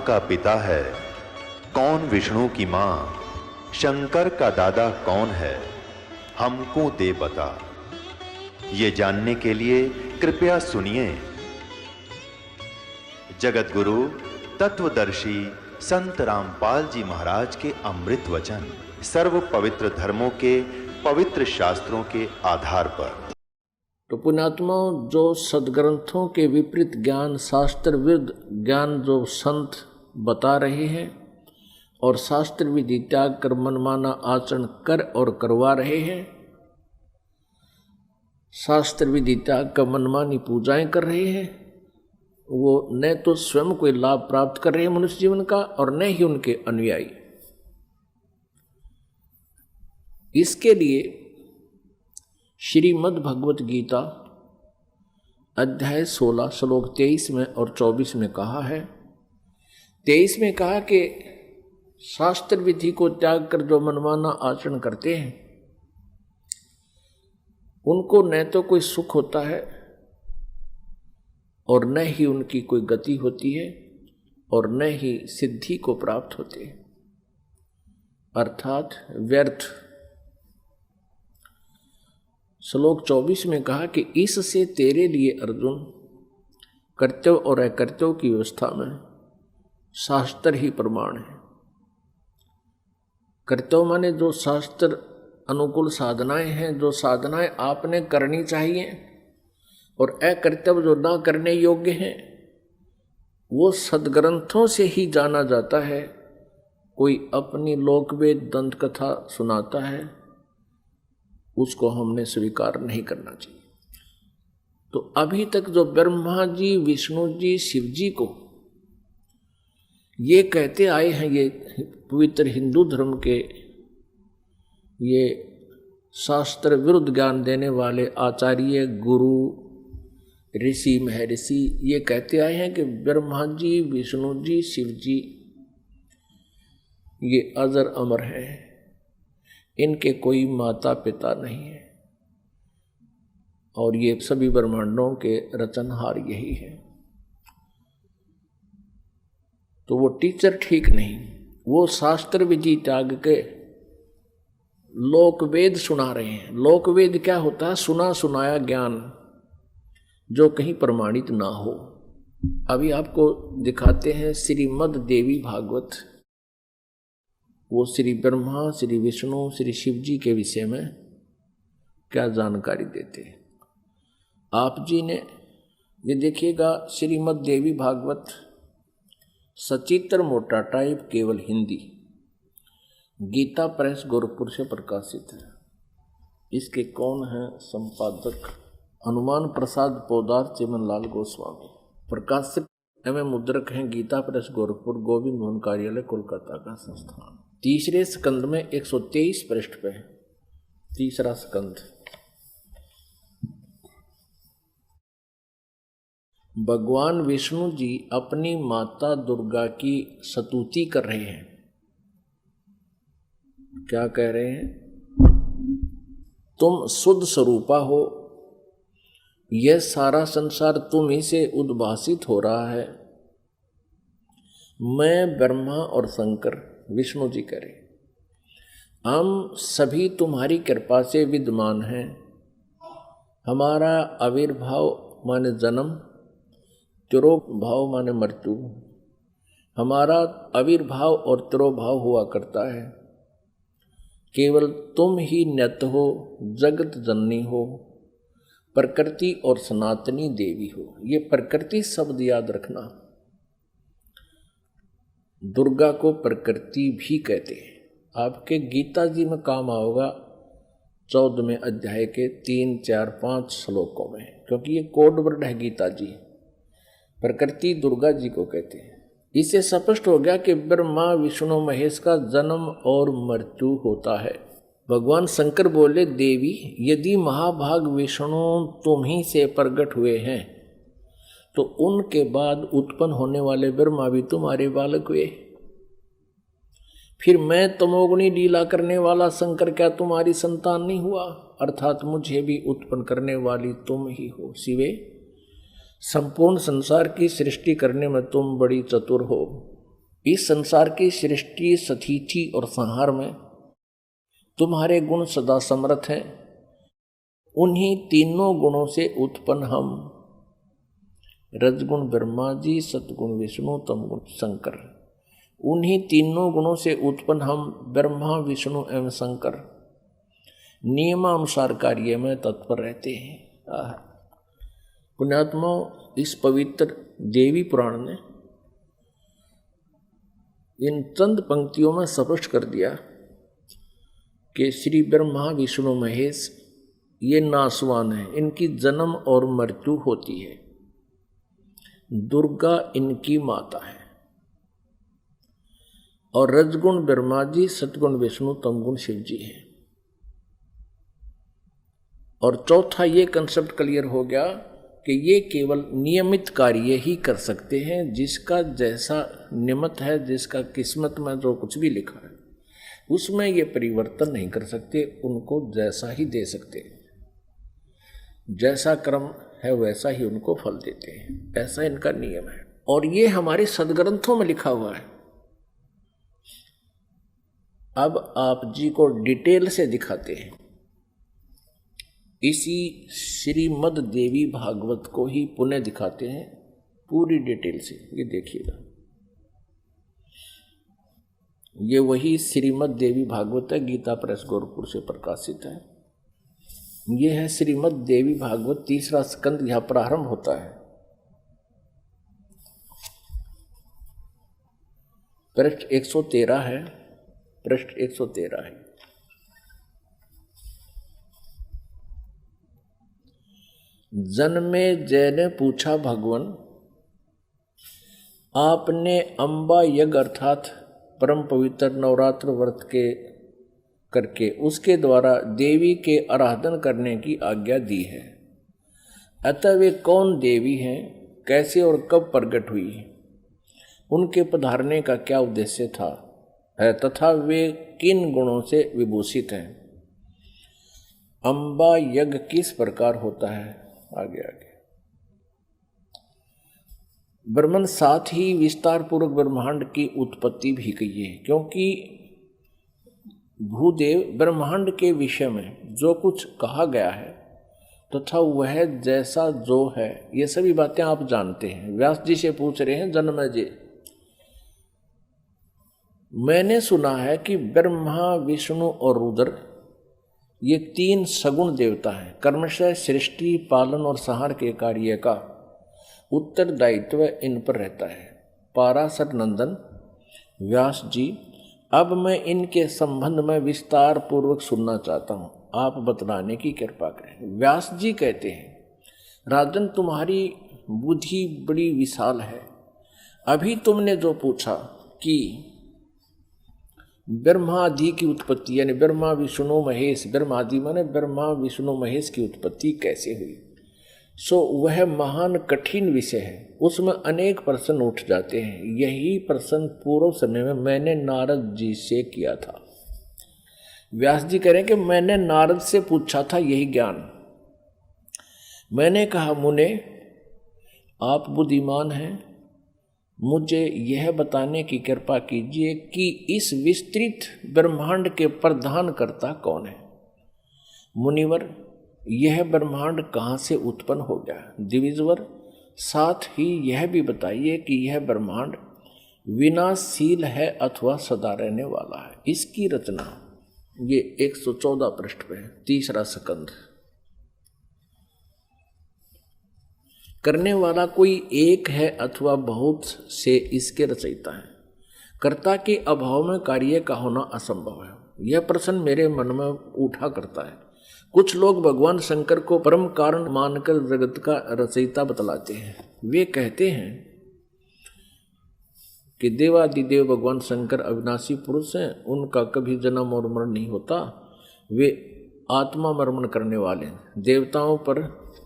का पिता है, कौन विष्णु की मां, शंकर का दादा कौन है, हमको दे बता। ये जानने के लिए कृपया सुनिए जगत गुरु तत्वदर्शी संत रामपाल जी महाराज के अमृत वचन सर्व पवित्र धर्मों के पवित्र शास्त्रों के आधार पर। तो पुण्यात्माओं, जो सदग्रंथों के विपरीत ज्ञान, शास्त्र विरुद्ध ज्ञान जो संत बता रहे हैं और शास्त्र विधि त्याग कर मनमाना आचरण कर और करवा रहे हैं, शास्त्र विधि त्याग कर मनमानी पूजाएं कर रहे हैं, वो न तो स्वयं कोई लाभ प्राप्त कर रहे हैं मनुष्य जीवन का और न ही उनके अनुयायी। इसके लिए श्रीमद् भगवत गीता अध्याय 16 श्लोक 23 में और 24 में कहा है। 23 में कहा कि शास्त्र विधि को त्याग कर जो मनमाना आचरण करते हैं उनको न तो कोई सुख होता है और न ही उनकी कोई गति होती है और न ही सिद्धि को प्राप्त होते हैं, अर्थात व्यर्थ। श्लोक 24 में कहा कि इससे तेरे लिए अर्जुन कर्तव्य और अकर्तव्य की व्यवस्था में शास्त्र ही प्रमाण है। कर्तव्य माने जो शास्त्र अनुकूल साधनाएं हैं, जो साधनाएं आपने करनी चाहिए, और अकर्तव्य जो ना करने योग्य हैं, वो सदग्रंथों से ही जाना जाता है। कोई अपनी लोकवेद दंत कथा सुनाता है, उसको हमने स्वीकार नहीं करना चाहिए। तो अभी तक जो ब्रह्मा जी, विष्णु जी, शिव जी को ये कहते आए हैं, ये पवित्र हिंदू धर्म के ये शास्त्र विरुद्ध ज्ञान देने वाले आचार्य, गुरु, ऋषि, महर्षि, ये कहते आए हैं कि ब्रह्मा जी, विष्णु जी, शिव जी ये अजर अमर हैं, इनके कोई माता पिता नहीं है और ये सभी ब्रह्मांडों के रचनहार यही है। तो वो टीचर ठीक नहीं, वो शास्त्र विधि त्याग के लोकवेद सुना रहे हैं। लोकवेद क्या होता है? सुना सुनाया ज्ञान जो कहीं प्रमाणित ना हो। अभी आपको दिखाते हैं श्रीमद् देवी भागवत। वो श्री ब्रह्मा, श्री विष्णु, श्री शिव जी के विषय में क्या जानकारी देते हैं। आप जी ने ये देखिएगा, श्रीमद् देवी भागवत सचित्र मोटा टाइप, केवल हिंदी, गीता प्रेस गोरखपुर से प्रकाशित है। इसके कौन है संपादक? हनुमान प्रसाद पोदार, चिमनलाल गोस्वामी। प्रकाशक एवं मुद्रक हैं गीता प्रेस गोरखपुर, गोविंद मोहन कार्यालय, कोलकाता का संस्थान। तीसरे स्कंद में 123 पृष्ठ पे है, तीसरा स्कंद। भगवान विष्णु जी अपनी माता दुर्गा की स्तुति कर रहे हैं। क्या कह रहे हैं? तुम शुद्ध स्वरूपा हो, यह सारा संसार तुम ही से उद्भासित हो रहा है। मैं, ब्रह्मा और शंकर, विष्णु जी करें, हम सभी तुम्हारी कृपा से विद्यमान हैं। हमारा आविर्भाव माने जन्म, तिरोभाव माने मृत्यु, हमारा आविर्भाव और तिरोभाव हुआ करता है। केवल तुम ही नित्य हो, जगत जननी हो, प्रकृति और सनातनी देवी हो। ये प्रकृति शब्द याद रखना। दुर्गा को प्रकृति भी कहते हैं। आपके गीता जी में काम आओगा 14वें अध्याय के 3, 4, 5 श्लोकों में, क्योंकि ये कोड वर्ड है गीता जी। प्रकृति दुर्गा जी को कहते हैं। इससे स्पष्ट हो गया कि ब्रह्मा, विष्णु, महेश का जन्म और मृत्यु होता है। भगवान शंकर बोले, देवी यदि महाभाग विष्णु तुम ही से प्रकट हुए हैं तो उनके बाद उत्पन्न होने वाले ब्रह्मा भी तुम्हारे बालक हुए। फिर मैं तमोगुणी लीला करने वाला शंकर क्या तुम्हारी संतान नहीं हुआ? अर्थात मुझे भी उत्पन्न करने वाली तुम ही हो। शिवे, संपूर्ण संसार की सृष्टि करने में तुम बड़ी चतुर हो। इस संसार की सृष्टि, स्थिति और संहार में तुम्हारे गुण सदा समर्थ हैं। उन्हीं तीनों गुणों से उत्पन्न हम, रजगुण ब्रह्मा जी, सतगुण विष्णु, तमगुण शंकर, उन्हीं तीनों गुणों से उत्पन्न हम ब्रह्मा, विष्णु एवं शंकर नियमानुसार कार्य में तत्पर रहते हैं। पुण्यात्मा, इस पवित्र देवी पुराण ने इन चंद पंक्तियों में स्पष्ट कर दिया कि श्री ब्रह्मा, विष्णु, महेश ये नासवान है, इनकी जन्म और मृत्यु होती है। दुर्गा इनकी माता है और रजगुण ब्रह्मा जी, सतगुण विष्णु, तमगुण शिव जी है। और चौथा ये कंसेप्ट क्लियर हो गया कि ये केवल नियमित कार्य ही कर सकते हैं। जिसका जैसा नियमित है, जिसका किस्मत में जो कुछ भी लिखा है उसमें ये परिवर्तन नहीं कर सकते, उनको जैसा ही दे सकते हैं। जैसा कर्म है वैसा ही उनको फल देते हैं, ऐसा इनका नियम है। और ये हमारे सदग्रंथों में लिखा हुआ है। अब आप जी को डिटेल से दिखाते हैं। इसी श्रीमद् देवी भागवत को ही पुनः दिखाते हैं पूरी डिटेल से। ये देखिएगा, ये वही श्रीमद् देवी भागवत है, गीता प्रेस गोरखपुर से प्रकाशित है। ये है श्रीमद् देवी भागवत, तीसरा स्कंद यहां प्रारंभ होता है। पृष्ठ 113 है, पृष्ठ 113 है। जन्मे जय ने पूछा, भगवान आपने अंबा यज्ञ अर्थात परम पवित्र नवरात्र व्रत के करके उसके द्वारा देवी के आराधन करने की आज्ञा दी है। अतः वे कौन देवी हैं, कैसे और कब प्रकट हुई, उनके पधारने का क्या उद्देश्य था है, तथा वे किन गुणों से विभूषित हैं। अंबा यज्ञ किस प्रकार होता है। आगे ब्रह्मन साथ ही विस्तार पूर्वक ब्रह्मांड की उत्पत्ति भी कही है, क्योंकि भूदेव ब्रह्मांड के विषय में जो कुछ कहा गया है तथा वह जैसा जो है, ये सभी बातें आप जानते हैं। व्यास जी से पूछ रहे हैं, जन्मेजय जी मैंने सुना है कि ब्रह्मा, विष्णु और रुद्र ये तीन सगुण देवता हैं। कर्मशः सृष्टि, पालन और संहार के कार्य का उत्तरदायित्व इन पर रहता है। पाराशर नंदन व्यास जी, अब मैं इनके संबंध में विस्तार पूर्वक सुनना चाहता हूँ, आप बतलाने की कृपा करें। व्यास जी कहते हैं, राजन तुम्हारी बुद्धि बड़ी विशाल है। अभी तुमने जो पूछा कि ब्रह्मादि की उत्पत्ति, यानी ब्रह्मा विष्णु महेश, ब्रह्मादि माने ब्रह्मा विष्णु महेश की उत्पत्ति कैसे हुई, सो वह महान कठिन विषय है। उसमें अनेक प्रश्न उठ जाते हैं। यही प्रश्न पूर्व समय में मैंने नारद जी से किया था। व्यास जी कह रहे हैं कि मैंने नारद से पूछा था यही ज्ञान। मैंने कहा, मुने आप बुद्धिमान हैं, मुझे यह बताने की कृपा कीजिए कि इस विस्तृत ब्रह्मांड के प्रधान कर्ता कौन है। मुनिवर, यह ब्रह्मांड कहाँ से उत्पन्न हो गया। दिविजवर, साथ ही यह भी बताइए कि यह ब्रह्मांड विनाशशील है अथवा सदा रहने वाला है। इसकी रचना ये 114 पृष्ठ पे, तीसरा स्कंद। करने वाला कोई एक है अथवा बहुत से इसके रचयिता है। कर्ता के अभाव में कार्य का होना असंभव है। यह प्रश्न मेरे मन में उठा करता है। कुछ लोग भगवान शंकर को परम कारण मानकर जगत का रचयिता बतलाते हैं। वे कहते हैं कि देवादिदेव भगवान शंकर अविनाशी पुरुष हैं, उनका कभी जन्म और मरण नहीं होता, वे आत्मा मर्मण करने वाले हैं, देवताओं पर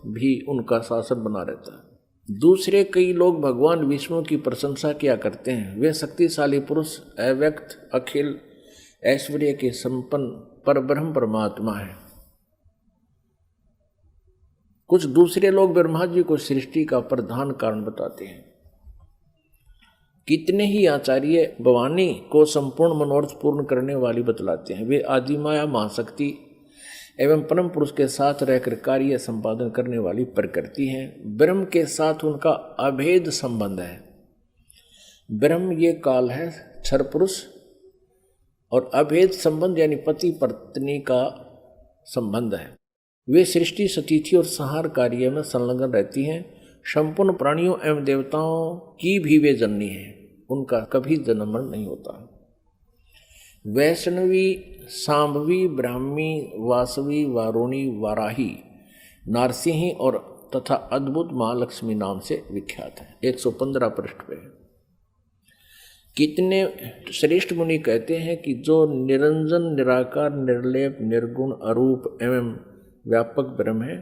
भी उनका शासन बना रहता है। दूसरे कई लोग भगवान विष्णु की प्रशंसा किया करते हैं। वे शक्तिशाली पुरुष, अव्यक्त, अखिल ऐश्वर्य के संपन्न परब्रह्म परमात्मा है। कुछ दूसरे लोग ब्रह्मा जी को सृष्टि का प्रधान कारण बताते हैं। कितने ही आचार्य भवानी को संपूर्ण मनोरथ पूर्ण करने वाली बतलाते हैं। वे आदि माया महाशक्ति एवं परम पुरुष के साथ रहकर कार्य संपादन करने वाली प्रकृति है। ब्रह्म के साथ उनका अभेद संबंध है। ब्रह्म ये काल है, क्षर पुरुष, और अभेद संबंध यानी पति पत्नी का संबंध है। वे सृष्टि स्थिति और संहार कार्य में संलग्न रहती हैं। संपूर्ण प्राणियों एवं देवताओं की भी वे जननी है, उनका कभी जन्म मरण नहीं होता। वैष्णवी, सांभवी, ब्राह्मी, वासवी, वारुणी, वाराही, नारसिंही और तथा अद्भुत महालक्ष्मी नाम से विख्यात है। 115 पृष्ठ पे। कितने श्रेष्ठ मुनि कहते हैं कि जो निरंजन, निराकार, निर्लेप, निर्गुण, अरूप एवं व्यापक ब्रह्म है,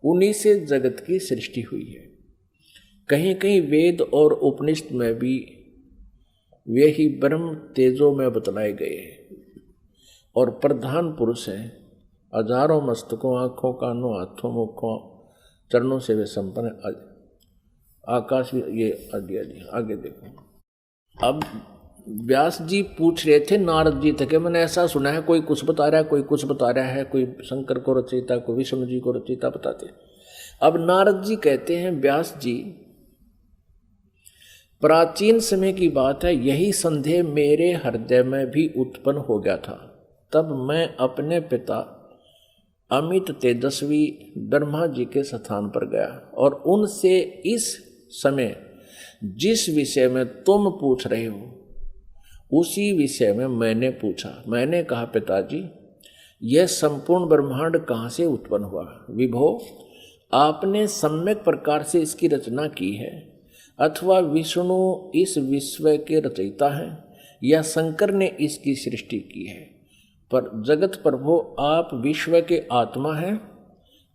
उन्हीं से जगत की सृष्टि हुई है। कहीं कहीं वेद और उपनिषद में भी वे ही ब्रह्म तेजो में बतलाए गए हैं और प्रधान पुरुष हैं। हजारों मस्तकों, आँखों, कानों, हाथों, मुखों, चरणों से वे संपन्न आकाश ये आगे देखो। अब व्यास जी पूछ रहे थे नारद जी तक, मैंने ऐसा सुना है कोई कुछ बता रहा है, कोई कुछ बता रहा है, कोई शंकर को रचयिता, कोई विष्णु जी को रचयिता बताते। अब नारद जी कहते हैं, व्यास जी प्राचीन समय की बात है, यही संदेह मेरे हृदय में भी उत्पन्न हो गया था। तब मैं अपने पिता अमित तेजस्वी ब्रह्मा जी के स्थान पर गया और उनसे इस समय जिस विषय में तुम पूछ रहे हो उसी विषय में मैंने पूछा। मैंने कहा, पिताजी यह संपूर्ण ब्रह्मांड कहाँ से उत्पन्न हुआ? विभो, आपने सम्यक प्रकार से इसकी रचना की है, अथवा विष्णु इस विश्व के रचयिता हैं या शंकर ने इसकी सृष्टि की है। पर जगत प्रभु, आप विश्व के आत्मा हैं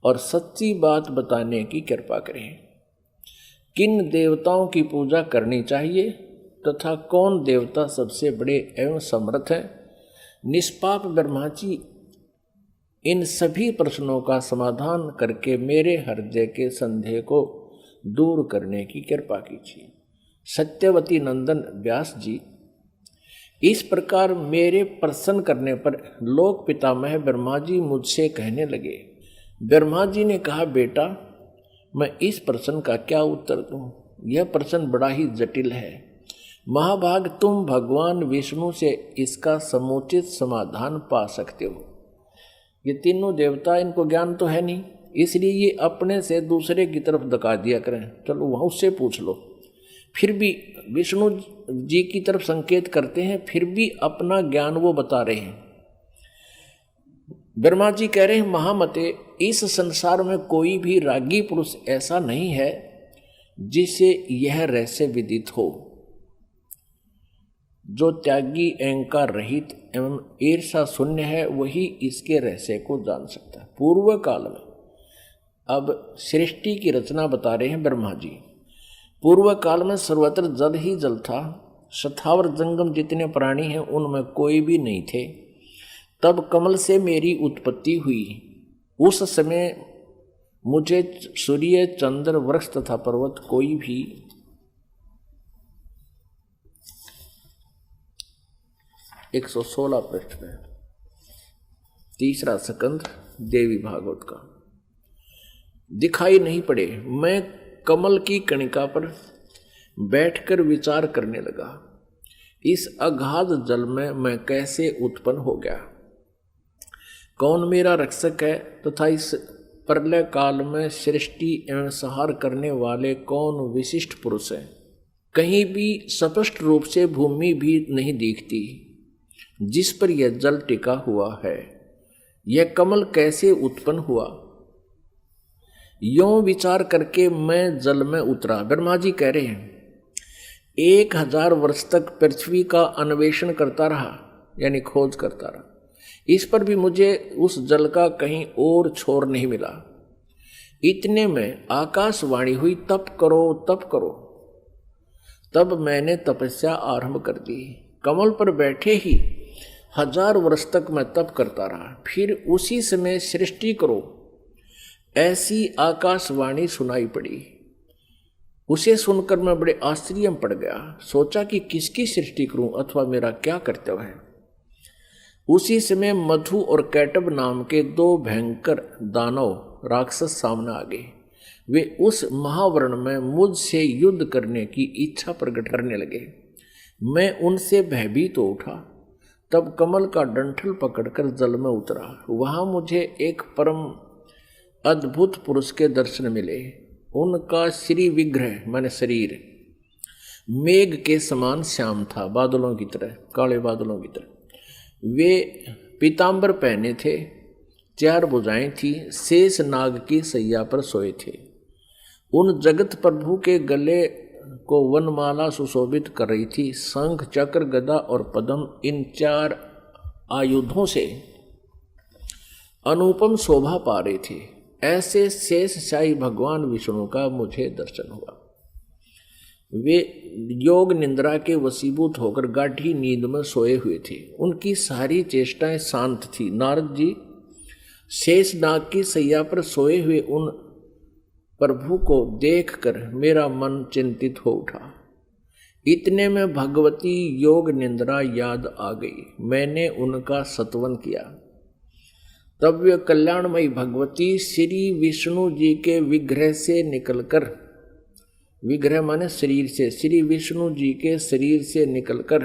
और सच्ची बात बताने की कृपा करें। किन देवताओं की पूजा करनी चाहिए तथा कौन देवता सबसे बड़े एवं समर्थ है? निष्पाप ब्रह्मा जी, इन सभी प्रश्नों का समाधान करके मेरे हृदय के संदेह को दूर करने की कृपा कीजिए। सत्यवती नंदन व्यास जी, इस प्रकार मेरे प्रसन्न करने पर लोक पितामह ब्रह्मा जी मुझसे कहने लगे। ब्रह्मा जी ने कहा, बेटा मैं इस प्रश्न का क्या उत्तर दूं? यह प्रश्न बड़ा ही जटिल है। महाभाग, तुम भगवान विष्णु से इसका समुचित समाधान पा सकते हो। ये तीनों देवता, इनको ज्ञान तो है नहीं, इसलिए ये अपने से दूसरे की तरफ धका दिया करें, चलो वहाँ उससे पूछ लो। फिर भी विष्णु जी की तरफ संकेत करते हैं, फिर भी अपना ज्ञान वो बता रहे हैं। ब्रह्मा जी कह रहे हैं, महामते, इस संसार में कोई भी रागी पुरुष ऐसा नहीं है जिसे यह रहस्य विदित हो। जो त्यागी, अहंकार रहित एवं ईर्षा शून्य है, वही इसके रहस्य को जान सकता है। पूर्व काल में, अब सृष्टि की रचना बता रहे हैं ब्रह्मा जी। पूर्व काल में सर्वत्र जल ही जल था, स्थावर जंगम जितने प्राणी हैं उनमें कोई भी नहीं थे। तब कमल से मेरी उत्पत्ति हुई। उस समय मुझे सूर्य, चंद्र, वृक्ष तथा पर्वत कोई भी 116 पृष्ठ में 3रा स्कंध देवी भागवत का दिखाई नहीं पड़े। मैं कमल की कणिका पर बैठकर विचार करने लगा, इस अगाध जल में मैं कैसे उत्पन्न हो गया, कौन मेरा रक्षक है तथा इस प्रलय काल में सृष्टि एवं संहार करने वाले कौन विशिष्ट पुरुष हैं। कहीं भी स्पष्ट रूप से भूमि भी नहीं दिखती जिस पर यह जल टिका हुआ है। यह कमल कैसे उत्पन्न हुआ, यों विचार करके मैं जल में उतरा। ब्रह्मा जी कह रहे हैं, 1000 वर्ष तक पृथ्वी का अन्वेषण करता रहा, यानी खोज करता रहा। इस पर भी मुझे उस जल का कहीं और छोर नहीं मिला। इतने में आकाशवाणी हुई, तप करो तप करो। तब मैंने तपस्या आरंभ कर दी। कमल पर बैठे ही 1000 वर्ष तक मैं तप करता रहा। फिर उसी समय सृष्टि करो, ऐसी आकाशवाणी सुनाई पड़ी। उसे सुनकर मैं बड़े आश्चर्य में पड़ गया। सोचा कि किसकी सृष्टि करूं अथवा मेरा क्या कर्तव्य है। उसी समय मधु और कैटब नाम के दो भयंकर दानव राक्षस सामने आ गए। वे उस महावर्ण में मुझसे युद्ध करने की इच्छा प्रकट करने लगे। मैं उनसे भयभीत हो उठा। तब कमल का डंठल पकड़कर जल में उतरा। वहां मुझे एक परम अद्भुत पुरुष के दर्शन मिले। उनका श्री विग्रह माने शरीर मेघ के समान श्याम था, बादलों की तरह, काले बादलों की तरह। वे पीतांबर पहने थे, 4 भुजाएं थी, शेष नाग की सैया पर सोए थे। उन जगत प्रभु के गले को वनमाला सुशोभित कर रही थी। शंख, चक्र, गदा और पद्म, इन 4 आयुधों से अनुपम शोभा पा रहे थे। ऐसे शेष शाही भगवान विष्णु का मुझे दर्शन हुआ। वे योग निंद्रा के वशीभूत होकर गाढ़ी नींद में सोए हुए थे। उनकी सारी चेष्टाएं शांत थी। नारद जी शेष नाग की सैया पर सोए हुए उन प्रभु को देखकर मेरा मन चिंतित हो उठा। इतने में भगवती योग निंद्रा याद आ गई। मैंने उनका स्तवन किया। तब वे कल्याणमयी भगवती श्री विष्णु जी के विग्रह से निकलकर, विग्रह माने शरीर से, श्री विष्णु जी के शरीर से निकलकर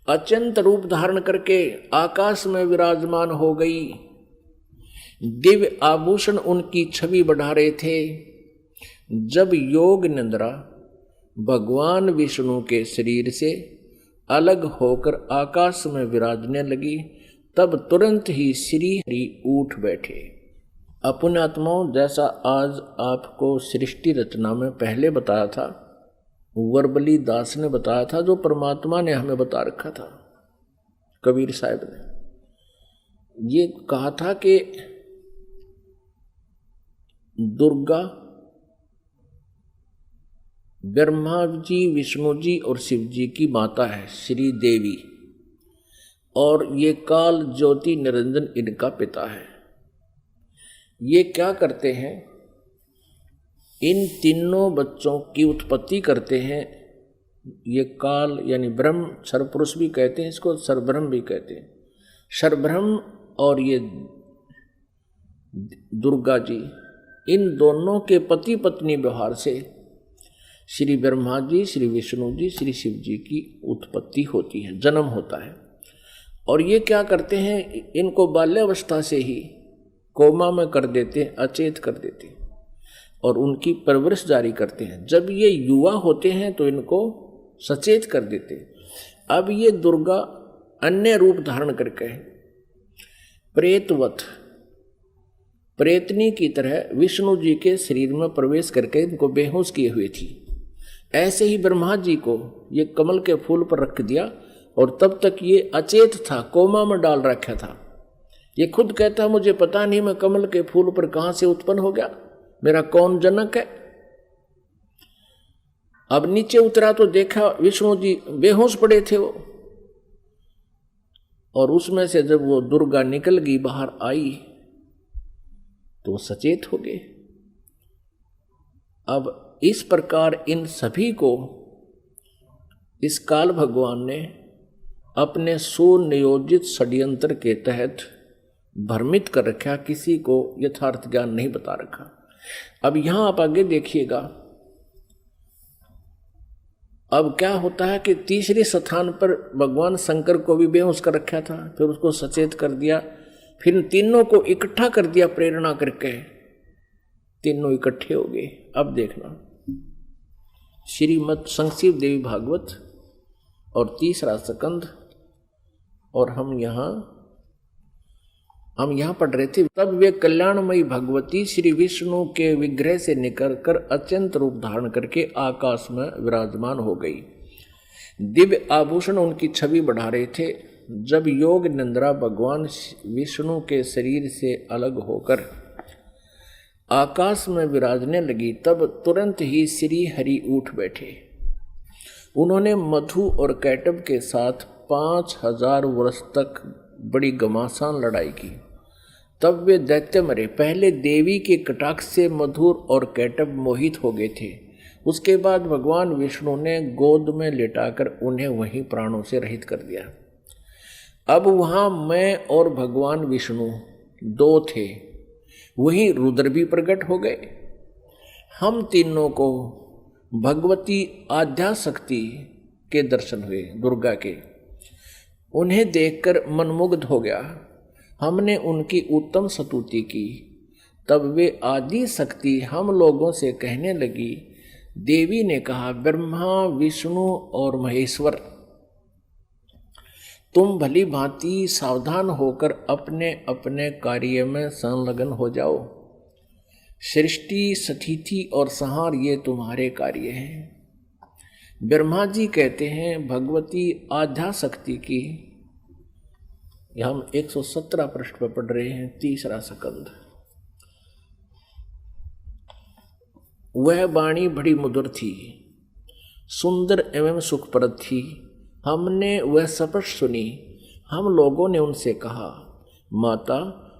अत्यंत रूप धारण करके आकाश में विराजमान हो गई। दिव्य आभूषण उनकी छवि बढ़ा रहे थे। जब योग निंद्रा भगवान विष्णु के शरीर से अलग होकर आकाश में विराजने लगी, तब तुरंत ही श्री हरि उठ बैठे। अपने आत्माओं, जैसा आज आपको सृष्टि रचना में पहले बताया था, वर्बली दास ने बताया था, जो परमात्मा ने हमें बता रखा था, कबीर साहब ने ये कहा था कि दुर्गा ब्रह्मा जी, विष्णु जी और शिव जी की माता है, श्री देवी, और ये काल ज्योति निरंजन इनका पिता है। ये क्या करते हैं? इन तीनों बच्चों की उत्पत्ति करते हैं। ये काल यानी ब्रह्म, सर्वपुरुष भी कहते हैं इसको, सर्वब्रह्म भी कहते हैं। सर्वब्रह्म और ये दुर्गा जी, इन दोनों के पति पत्नी व्यवहार से श्री ब्रह्मा जी, श्री विष्णु जी, श्री शिव जी की उत्पत्ति होती है, जन्म होता है। और ये क्या करते हैं? इनको बाल्यावस्था से ही कोमा में कर देते, अचेत कर देते और उनकी परवरिश जारी करते हैं। जब ये युवा होते हैं तो इनको सचेत कर देते। अब ये दुर्गा अन्य रूप धारण करके प्रेतवत, प्रेतनी की तरह विष्णु जी के शरीर में प्रवेश करके इनको बेहोश किए हुए थी। ऐसे ही ब्रह्मा जी को ये कमल के फूल पर रख दिया और तब तक ये अचेत था, कोमा में डाल रखा था। ये खुद कहता मुझे पता नहीं मैं कमल के फूल पर कहां से उत्पन्न हो गया, मेरा कौन जनक है। अब नीचे उतरा तो देखा विष्णु जी बेहोश पड़े थे वो, और उसमें से जब वो दुर्गा निकल गई, बाहर आई, तो वो सचेत हो गए। अब इस प्रकार इन सभी को इस काल भगवान ने अपने सुनियोजित षड्यंत्र के तहत भ्रमित कर रखा, किसी को यथार्थ ज्ञान नहीं बता रखा। अब यहां आप आगे देखिएगा, अब क्या होता है कि तीसरे स्थान पर भगवान शंकर को भी बेहोश कर रखा था, फिर उसको सचेत कर दिया, फिर तीनों को इकट्ठा कर दिया प्रेरणा करके, तीनों इकट्ठे हो गए। अब देखना श्रीमद् संक्षिप देवी भागवत और 3रा स्कंध, और हम यहाँ पढ़ रहे थे। तब वे कल्याणमयी भगवती श्री विष्णु के विग्रह से निकलकर अत्यंत रूप धारण करके आकाश में विराजमान हो गई। दिव्य आभूषण उनकी छवि बढ़ा रहे थे। जब योग निंद्रा भगवान विष्णु के शरीर से अलग होकर आकाश में विराजने लगी, तब तुरंत ही श्री हरि उठ बैठे। उन्होंने मधु और कैटब के साथ 5000 वर्ष तक बड़ी घमासान लड़ाई की। तब वे दैत्य मरे। पहले देवी के कटाक्ष से मधुर और कैटब मोहित हो गए थे। उसके बाद भगवान विष्णु ने गोद में लेटाकर उन्हें वहीं प्राणों से रहित कर दिया। अब वहां मैं और भगवान विष्णु दो थे, वहीं रुद्र भी प्रकट हो गए। हम तीनों को भगवती आद्याशक्ति के दर्शन हुए, दुर्गा के। उन्हें देखकर मनमुग्ध हो गया। हमने उनकी उत्तम स्तुति की। तब वे आदि शक्ति हम लोगों से कहने लगी। देवी ने कहा, ब्रह्मा विष्णु और महेश्वर, तुम भली भांति सावधान होकर अपने अपने कार्य में संलग्न हो जाओ। सृष्टि, स्थिति और संहार ये तुम्हारे कार्य हैं। ब्रह्मा जी कहते हैं, भगवती आद्याशक्ति की, हम 117 पृष्ठ पर पढ़ रहे हैं, तीसरा स्कंद। वह वाणी बड़ी मधुर थी, सुंदर एवं सुखप्रद थी। हमने वह स्पष्ट सुनी। हम लोगों ने उनसे कहा, माता,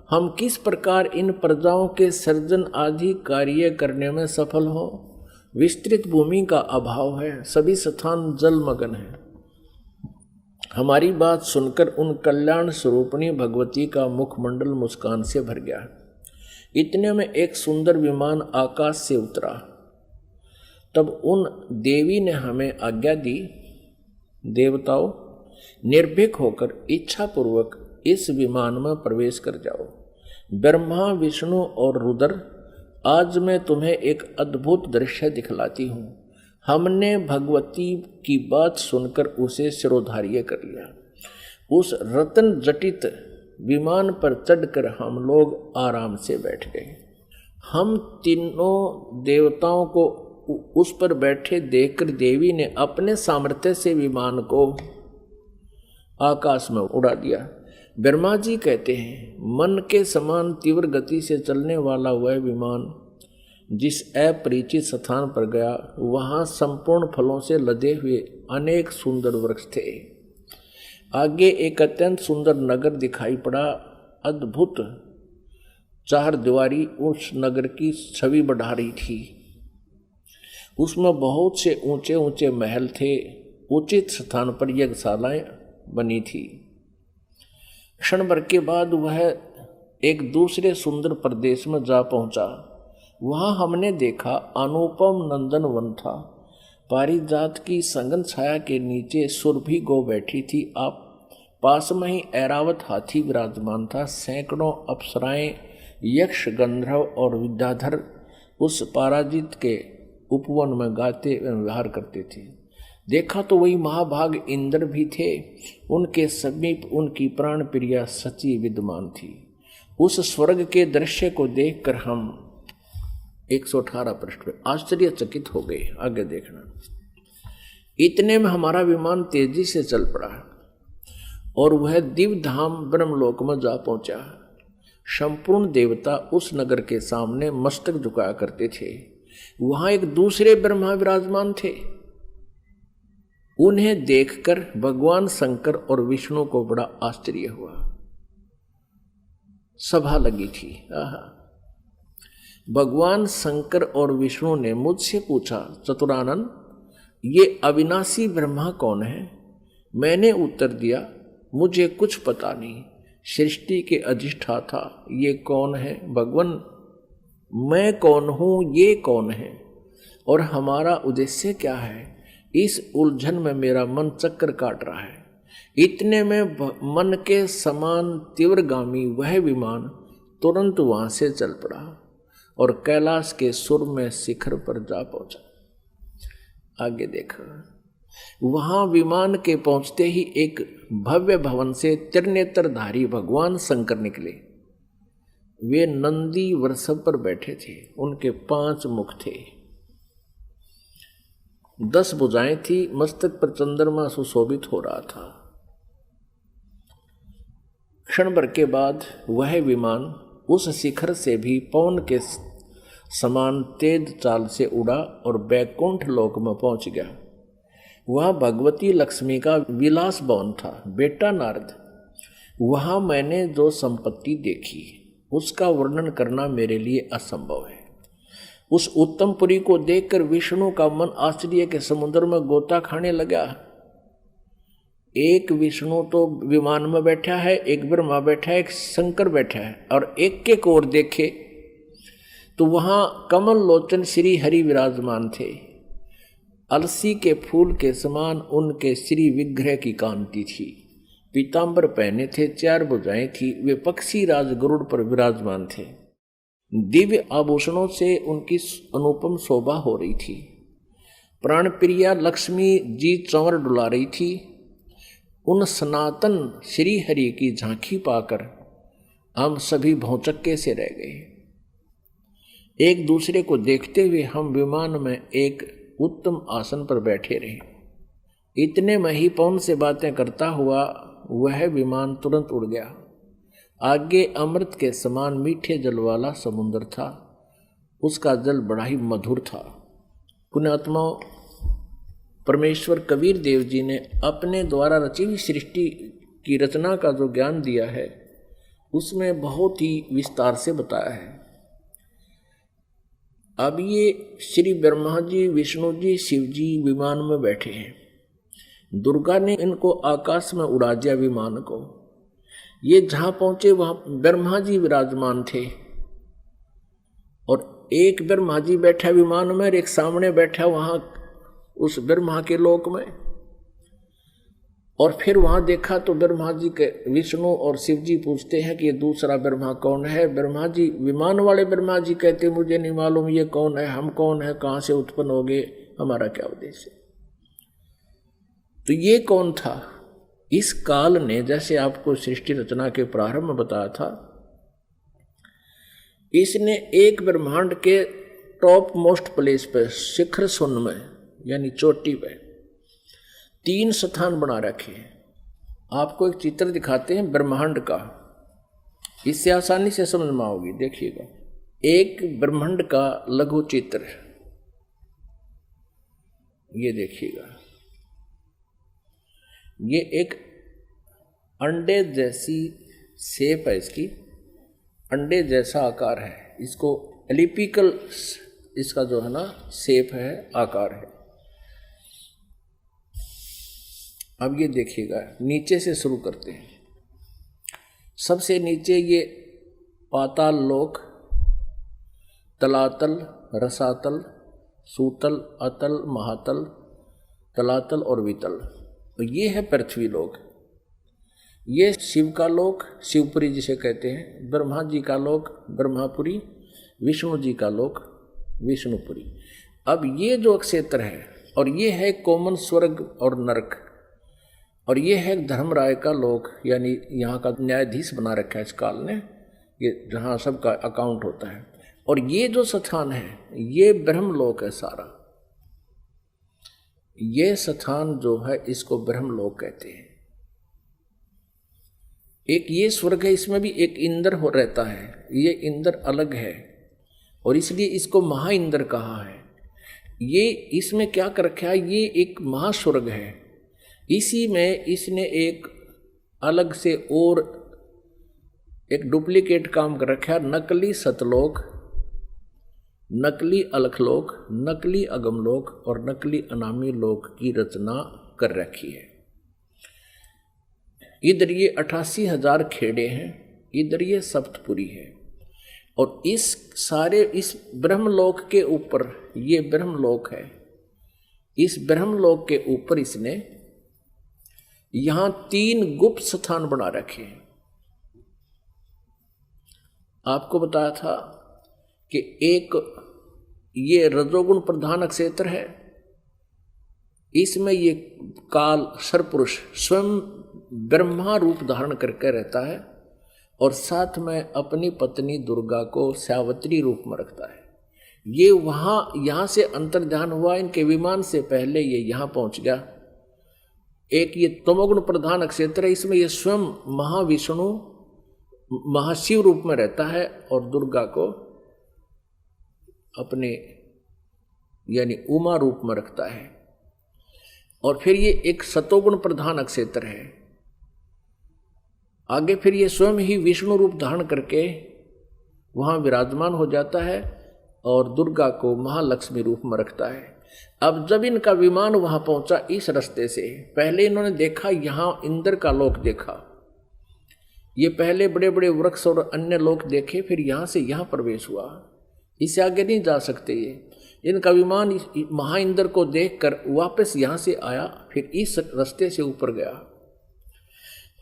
हम किस प्रकार इन प्रजाओं के सर्जन आदि कार्य करने में सफल हो? विस्तृत भूमि का अभाव है, सभी स्थान जलमग्न है। हमारी बात सुनकर उन कल्याण स्वरूपिणी भगवती का मुखमंडल मुस्कान से भर गया। इतने में एक सुंदर विमान आकाश से उतरा। तब उन देवी ने हमें आज्ञा दी, देवताओं, निर्भीक होकर इच्छापूर्वक इस विमान में प्रवेश कर जाओ। ब्रह्मा, विष्णु और रुद्र, आज मैं तुम्हें एक अद्भुत दृश्य दिखलाती हूँ। हमने भगवती की बात सुनकर उसे शिरोधार्य कर लिया। उस रत्न जटित विमान पर चढ़कर हम लोग आराम से बैठ गए। हम तीनों देवताओं को उस पर बैठे देखकर देवी ने अपने सामर्थ्य से विमान को आकाश में उड़ा दिया। ब्रह्मा जी कहते हैं, मन के समान तीव्र गति से चलने वाला वह विमान जिस अपरिचित स्थान पर गया, वहां संपूर्ण फलों से लदे हुए अनेक सुंदर वृक्ष थे। आगे एक अत्यंत सुंदर नगर दिखाई पड़ा। अद्भुत चार दीवारी उस नगर की छवि बढ़ा रही थी। उसमें बहुत से ऊंचे ऊंचे महल थे। उचित स्थान पर यज्ञशालाएं बनी थी। क्षण भर के बाद वह एक दूसरे सुंदर प्रदेश में जा पहुंचा। वहां हमने देखा अनुपम नंदन वन था। पारिजात की संगन छाया के नीचे सुरभि गो बैठी थी। आप पास में ही ऐरावत हाथी विराजमान था। सैकड़ों अप्सराएं, यक्ष, गंधर्व और विद्याधर उस पराजित के उपवन में गाते एवं विहार करते थे। देखा तो वही महाभाग इंद्र भी थे। उनके समीप उनकी प्राण प्रिया सची विद्यमान थी। उस स्वर्ग के दृश्य को देखकर हम 118 पृष्ठ पे आश्चर्यचकित हो गए। आगे देखना। इतने में हमारा विमान तेजी से चल पड़ा और वह दिव्य धाम ब्रह्मलोक में जा पहुंचा। संपूर्ण देवता उस नगर के सामने मस्तक झुकाया करते थे। वहां एक दूसरे ब्रह्मा विराजमान थे। उन्हें देखकर भगवान शंकर और विष्णु को बड़ा आश्चर्य हुआ। सभा लगी थी। भगवान शंकर और विष्णु ने मुझसे पूछा, चतुरानन, ये अविनाशी ब्रह्मा कौन है? मैंने उत्तर दिया, मुझे कुछ पता नहीं। सृष्टि के अधिष्ठाता ये कौन है? भगवान, मैं कौन हूँ, ये कौन है, और हमारा उद्देश्य क्या है? इस उलझन में मेरा मन चक्कर काट रहा है। इतने में मन के समान तीव्रगामी वह विमान तुरंत वहां से चल पड़ा और कैलाश के सुर में शिखर पर जा पहुंचा। आगे देखा। वहां विमान के पहुंचते ही एक भव्य भवन से त्रिनेत्रधारी भगवान शंकर निकले। वे नंदी वृषभ पर बैठे थे। उनके 5 मुख थे, 10 भुजाएं थी। मस्तक पर चंद्रमा सुशोभित हो रहा था। क्षण भर के बाद वह विमान उस शिखर से भी पवन के समान तेज चाल से उड़ा और बैकुंठ लोक में पहुंच गया। वह भगवती लक्ष्मी का विलास भवन था। बेटा नारद, वहां मैंने जो संपत्ति देखी उसका वर्णन करना मेरे लिए असंभव है। उस उत्तमपुरी को देखकर विष्णु का मन आश्चर्य के समुद्र में गोता खाने लगा। एक विष्णु तो विमान में बैठा है, एक ब्रह्मा बैठा है, एक शंकर बैठा है, और एक एक ओर देखे तो वहां कमल लोचन श्री हरि विराजमान थे। अलसी के फूल के समान उनके श्री विग्रह की कांति थी। पीतांबर पहने थे, 4 भुजाएं थी, वे पक्षी राज गरुड़ पर विराजमान थे। दिव्य आभूषणों से उनकी अनुपम शोभा हो रही थी। प्राण प्रिया लक्ष्मी जी चंवर डुला रही थी। उन सनातन श्री हरि की झांकी पाकर हम सभी भौचक्के से रह गए। एक दूसरे को देखते हुए हम विमान में एक उत्तम आसन पर बैठे रहे। इतने में ही पवन से बातें करता हुआ वह विमान तुरंत उड़ गया। आगे अमृत के समान मीठे जल वाला समुद्र था। उसका जल बड़ा ही मधुर था। पुण्यात्माओं, परमेश्वर कबीर देव जी ने अपने द्वारा रची हुई सृष्टि की रचना का जो ज्ञान दिया है उसमें बहुत ही विस्तार से बताया है। अब ये श्री ब्रह्मा जी, विष्णु जी, शिव जी विमान में बैठे हैं। दुर्गा ने इनको आकाश में उड़ा दिया विमान को। ये जहाँ पहुँचे वहाँ ब्रह्मा जी विराजमान थे, और एक ब्रह्मा जी बैठा विमान में और एक सामने बैठा वहाँ उस ब्रह्मा के लोक में। और फिर वहां देखा तो ब्रह्मा जी के विष्णु और शिव जी पूछते हैं कि ये दूसरा ब्रह्मा कौन है। ब्रह्मा जी, विमान वाले ब्रह्मा जी कहते मुझे नहीं मालूम ये कौन है, हम कौन है, कहाँ से उत्पन्न हो गए, हमारा क्या उद्देश्य है। तो ये कौन था? इस काल ने, जैसे आपको सृष्टि रचना के प्रारंभ में बताया था, इसने एक ब्रह्मांड के टॉप मोस्ट प्लेस पे, शिखर सुन में यानी चोटी पे 3 स्थान बना रखे हैं। आपको एक चित्र दिखाते हैं ब्रह्मांड का, इससे आसानी से समझ में आओगी। देखिएगा, एक ब्रह्मांड का लघु चित्र, ये देखिएगा, ये एक अंडे जैसी शेप है, इसकी अंडे जैसा आकार है। इसको एलिपिकल इसका जो है ना शेप है, आकार है। अब ये देखिएगा, नीचे से शुरू करते हैं। सबसे नीचे ये पाताल लोक, तलातल, रसातल, सूतल, अतल, महातल, तलातल और वितल। तो ये है पृथ्वी लोक। ये शिव का लोक, शिवपुरी जिसे कहते हैं। ब्रह्मा जी का लोक ब्रह्मापुरी, विष्णु जी का लोक विष्णुपुरी। अब ये जो क्षेत्र है, और ये है कोमन स्वर्ग और नरक, और ये है धर्मराय का लोक, यानी यहाँ का न्यायाधीश बना रखा है इस काल ने, ये जहाँ सबका अकाउंट होता है। और ये जो स्थान है ये ब्रह्मलोक है सारा। ये स्थान जो है इसको ब्रह्मलोक कहते हैं। एक ये स्वर्ग है, इसमें भी एक इंद्र हो रहता है। ये इंद्र अलग है और इसलिए इसको महा इंद्र कहा है। ये इसमें क्या कर रखा है, ये एक महास्वर्ग है। इसी में इसने एक अलग से और एक डुप्लीकेट काम कर रखा है। नकली सतलोक, नकली अलखलोक, नकली अगमलोक और नकली अनामी लोक की रचना कर रखी है। इधर ये 88,000 खेड़े हैं, इधर ये सप्तपुरी है। और इस सारे इस ब्रह्मलोक के ऊपर, ये ब्रह्मलोक है, इस ब्रह्मलोक के ऊपर इसने यहां 3 गुप्त स्थान बना रखे हैं। आपको बताया था कि एक ये रजोगुण प्रधान क्षेत्र है, इसमें ये काल सरपुरुष स्वयं ब्रह्मा रूप धारण करके रहता है और साथ में अपनी पत्नी दुर्गा को सावित्री रूप में रखता है। ये वहां यहां से अंतर्ध्यान हुआ, इनके विमान से पहले ये यहां पहुंच गया। एक ये तमोगुण प्रधान क्षेत्र है, इसमें ये स्वयं महाविष्णु महाशिव रूप में रहता है और दुर्गा को अपने यानी उमा रूप में रखता है। और फिर ये एक सतोगुण प्रधान क्षेत्र है। आगे फिर ये स्वयं ही विष्णु रूप धारण करके वहाँ विराजमान हो जाता है और दुर्गा को महालक्ष्मी रूप में रखता है। अब जब इनका विमान वहां पहुंचा इस रास्ते से, पहले इन्होंने देखा यहां इंद्र का लोक देखा, ये पहले बड़े बड़े वृक्ष और अन्य लोक देखे, फिर यहां से यहां प्रवेश हुआ। इससे आगे नहीं जा सकते ये। इनका विमान महा इंद्र को देखकर वापस यहां से आया, फिर इस रास्ते से ऊपर गया।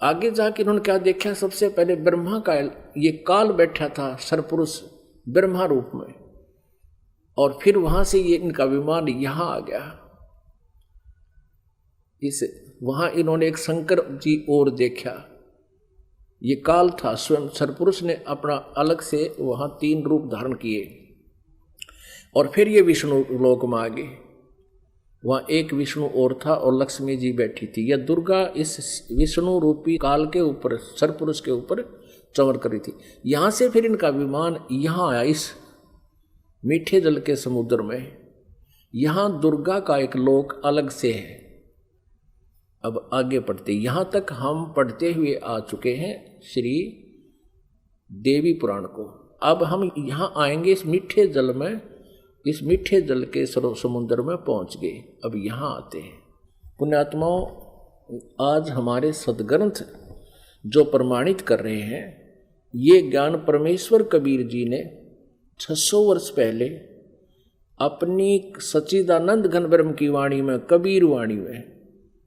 आगे जाके इन्होंने क्या देखा, सबसे पहले ब्रह्मा का ये काल बैठा था सरपुरुष ब्रह्मा रूप में, और फिर वहां से ये इनका विमान यहां आ गया। इस वहां इन्होंने एक शंकर जी और देखा, ये काल था, स्वयं सरपुरुष ने अपना अलग से वहां 3 रूप धारण किए, और फिर ये विष्णु लोक में आ गए। वहां एक विष्णु और था और लक्ष्मी जी बैठी थी। यह दुर्गा इस विष्णु रूपी काल के ऊपर, सरपुरुष के ऊपर चमर करी थी। यहां से फिर इनका विमान यहां आया, इस मीठे जल के समुद्र में। यहां दुर्गा का एक लोक अलग से है। अब आगे पढ़ते, यहां तक हम पढ़ते हुए आ चुके हैं श्री देवी पुराण को। अब हम यहां आएंगे इस मीठे जल में, इस मीठे जल के समुद्र में पहुंच गए। अब यहां आते हैं पुण्यात्माओं, आज हमारे सदग्रंथ जो प्रमाणित कर रहे हैं, ये ज्ञान परमेश्वर कबीर जी ने 600 वर्ष पहले अपनी सच्चिदानंद घन ब्रह्म की वाणी में, कबीर वाणी में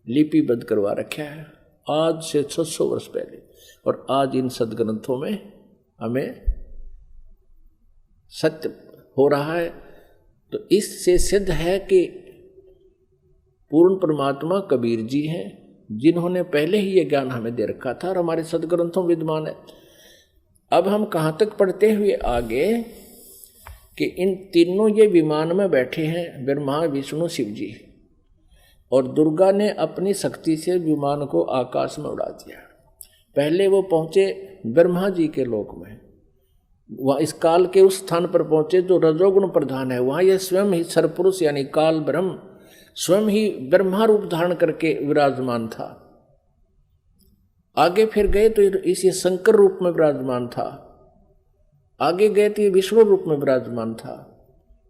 लिपिबद्ध करवा रखा है, आज से 600 वर्ष पहले। और आज इन सदग्रंथों में हमें सत्य हो रहा है। तो इससे सिद्ध है कि पूर्ण परमात्मा कबीर जी हैं, जिन्होंने पहले ही ये ज्ञान हमें दे रखा था और हमारे सदग्रंथों में विद्यमान है। अब हम कहाँ तक पढ़ते हुए आगे कि इन तीनों ये विमान में बैठे हैं, ब्रह्मा विष्णु शिव जी, और दुर्गा ने अपनी शक्ति से विमान को आकाश में उड़ा दिया। पहले वो पहुँचे ब्रह्मा जी के लोक में, वह इस काल के उस स्थान पर पहुंचे जो रजोगुण प्रधान है। वहां यह स्वयं ही सरपुरुष यानी काल ब्रह्म स्वयं ही ब्रह्मा रूप धारण करके विराजमान था। आगे फिर गए तो इस शंकर रूप में विराजमान था, आगे गए तो ये विष्णु रूप में विराजमान था।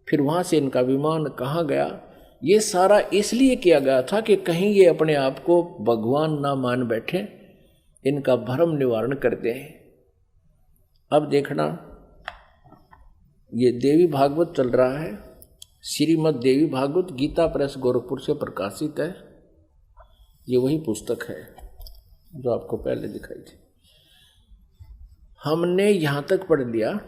फिर वहां से इनका विमान कहाँ गया, ये सारा इसलिए किया गया था कि कहीं ये अपने आप को भगवान ना मान बैठे, इनका भ्रम निवारण कर दें। अब देखना, ये देवी भागवत चल रहा है, श्रीमद् देवी भागवत गीता प्रेस गोरखपुर से प्रकाशित है। ये वही पुस्तक है जो आपको पहले दिखाई थी। हमने यहाँ तक पढ़ लिया,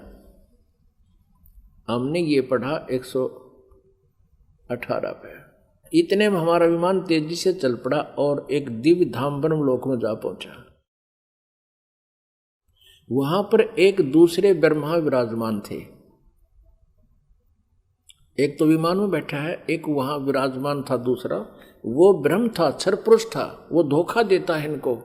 हमने ये पढ़ा 118 पे। इतने में हमारा विमान तेजी से चल पड़ा और एक दिव्य धाम ब्रह्म लोक में जा पहुंचा। वहां पर एक दूसरे ब्रह्मा विराजमान थे। एक तो विमान में बैठा है, एक वहां विराजमान था दूसरा, वो ब्रह्म था, सरपुरुष था, वो धोखा देता है इनको,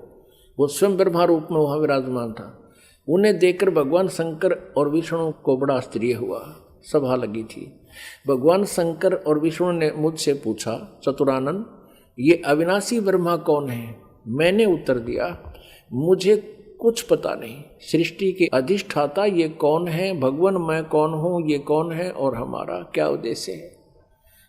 वो स्वयं ब्रह्मा रूप में वहां विराजमान था। उन्हें देखकर भगवान शंकर और विष्णु को बड़ा आश्चर्य हुआ, सभा लगी थी। भगवान शंकर और विष्णु ने मुझसे पूछा, चतुरानन ये अविनाशी ब्रह्मा कौन है? मैंने उत्तर दिया, मुझे कुछ पता नहीं। सृष्टि के अधिष्ठाता ये कौन है? भगवान मैं कौन हूँ? ये कौन है? और हमारा क्या उद्देश्य है?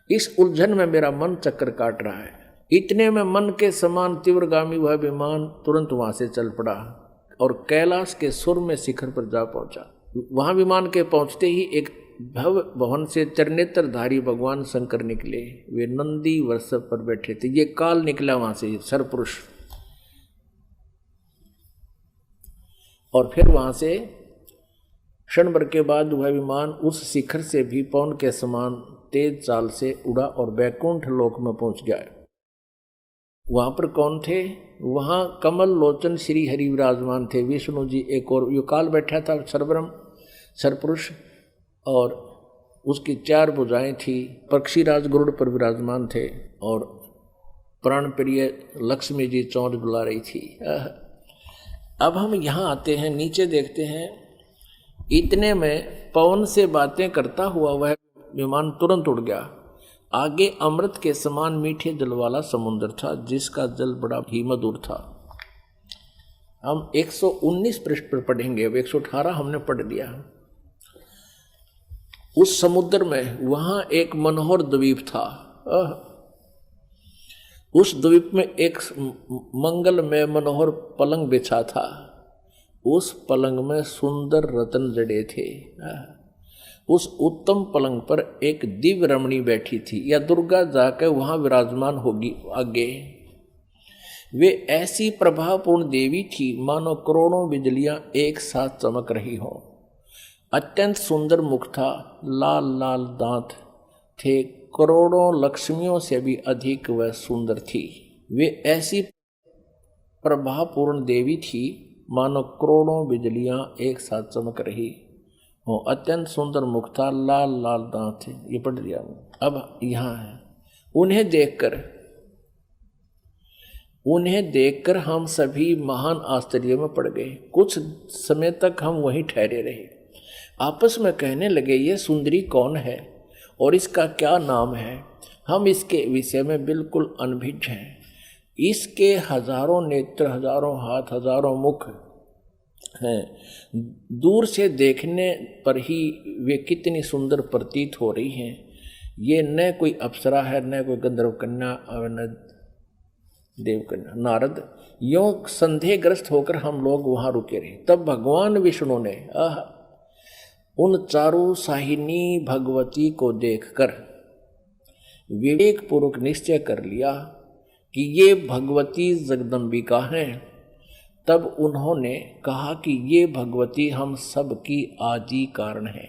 इस उलझन में मेरा मन चक्कर काट रहा है। इतने में मन के समान तीव्रगामी वह विमान तुरंत वहां से चल पड़ा और कैलाश के सुर में शिखर पर जा पहुंचा। वहां विमान के पहुंचते ही एक भव भवन से चरनेत्रधारी भगवान शंकर निकले। वे नंदी वृषभ पर बैठे थे। ये काल निकला वहां से, सरपुरुष। और फिर वहां से क्षण भर के बाद वह विमान उस शिखर से भी पवन के समान तेज चाल से उड़ा और बैकुंठ लोक में पहुंच गया। वहां पर कौन थे? वहां कमल लोचन श्री हरि विराजमान थे, विष्णु जी एक और यो काल बैठा था, सरब्रह्म सरपुरुष, और उसकी 4 भुजाएं थी। पक्षीराज गरुड़ पर विराजमान थे और प्राण प्रिय लक्ष्मी जी चौंच बुला रही थी। अब हम यहाँ आते हैं, नीचे देखते हैं। इतने में पवन से बातें करता हुआ वह विमान तुरंत उड़ गया। आगे अमृत के समान मीठे जल वाला समुद्र था, जिसका जल बड़ा ही मधुर था। हम 119 पृष्ठ पर पढ़ेंगे, अब 118 हमने पढ़ लिया। उस समुद्र में वहां एक मनोहर द्वीप था। उस द्वीप में एक मंगलमय मनोहर पलंग बिछा था। उस पलंग में सुंदर रत्न जड़े थे। उस उत्तम पलंग पर एक दिव्य रमणी बैठी थी, या दुर्गा जाकर वहां विराजमान होगी आगे। वे ऐसी प्रभावपूर्ण देवी थी मानो करोड़ों बिजलियां एक साथ चमक रही हो। अत्यंत सुंदर मुख था, लाल लाल दांत थे, करोड़ों लक्ष्मियों से भी अधिक वह सुंदर थी। वे ऐसी प्रभावपूर्ण देवी थी मानो करोड़ों बिजलियां एक साथ चमक रही हो। अत्यंत सुंदर मुख था, लाल लाल दांत थे। ये पढ़ लिया। अब यहाँ है, उन्हें देखकर हम सभी महान आश्चर्य में पड़ गए। कुछ समय तक हम वहीं ठहरे रहे, आपस में कहने लगे, ये सुंदरी कौन है और इसका क्या नाम है? हम इसके विषय में बिल्कुल अनभिज्ञ हैं। इसके हजारों नेत्र, हजारों हाथ, हजारों मुख हैं। दूर से देखने पर ही वे कितनी सुंदर प्रतीत हो रही हैं। ये न कोई अप्सरा है, न कोई गंधर्व कन्या और न देवकन्या। नारद यों संदेहग्रस्त होकर हम लोग वहां रुके रहे। तब भगवान विष्णु ने उन चारों साहिनी भगवती को देखकर विवेक पूर्वक निश्चय कर लिया कि ये भगवती जगदम्बिका हैं। तब उन्होंने कहा कि ये भगवती हम सब की आदि कारण है।